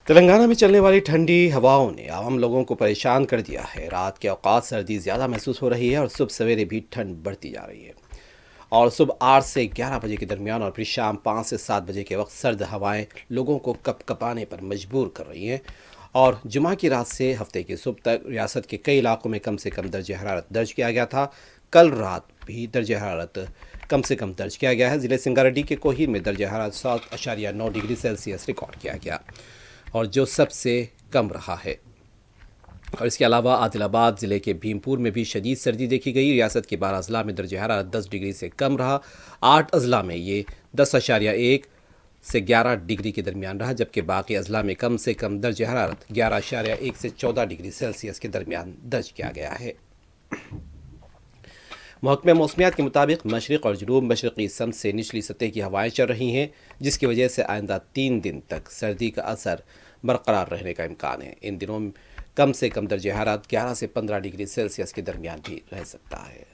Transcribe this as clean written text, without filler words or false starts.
تلنگانہ میں چلنے والی ٹھنڈی ہواؤں نے عام لوگوں کو پریشان کر دیا ہے۔ رات کے اوقات سردی زیادہ محسوس ہو رہی ہے اور صبح سویرے بھی ٹھنڈ بڑھتی جا رہی ہے، اور صبح 8 سے 11 بجے کے درمیان اور پھر شام 5 سے 7 بجے کے وقت سرد ہوائیں لوگوں کو کپ کپانے پر مجبور کر رہی ہیں۔ اور جمعہ کی رات سے ہفتے کی صبح تک ریاست کے کئی علاقوں میں کم سے کم درجہ حرارت درج کیا گیا تھا۔ کل رات بھی درجہ حرارت کم سے کم درج کیا گیا ہے۔ ضلع سنگاریڈی کے کوہیر میں درجہ حرارت 7.9 ڈگری سیلسیس ریکارڈ کیا گیا اور جو سب سے کم رہا ہے۔ اور اس کے علاوہ عادل آباد ضلع کے بھیم پور میں بھی شدید سردی دیکھی گئی۔ ریاست کے 12 اضلاع میں درجہ حرارت 10 ڈگری سے کم رہا۔ 8 اضلاع میں یہ 10.1 سے 11 ڈگری کے درمیان رہا، جبکہ باقی اضلاع میں کم سے کم درجہ حرارت 11.1 سے 14 ڈگری سیلسیس کے درمیان درج کیا گیا ہے۔ محکمہ موسمیات کے مطابق مشرق اور جنوب مشرقی سمت سے نچلی سطح کی ہوائیں چل رہی ہیں، جس کی وجہ سے آئندہ 3 دن تک سردی کا اثر برقرار رہنے کا امکان ہے۔ ان دنوں کم سے کم درجہ حرارت 11 سے 15 ڈگری سیلسیس کے درمیان بھی رہ سکتا ہے۔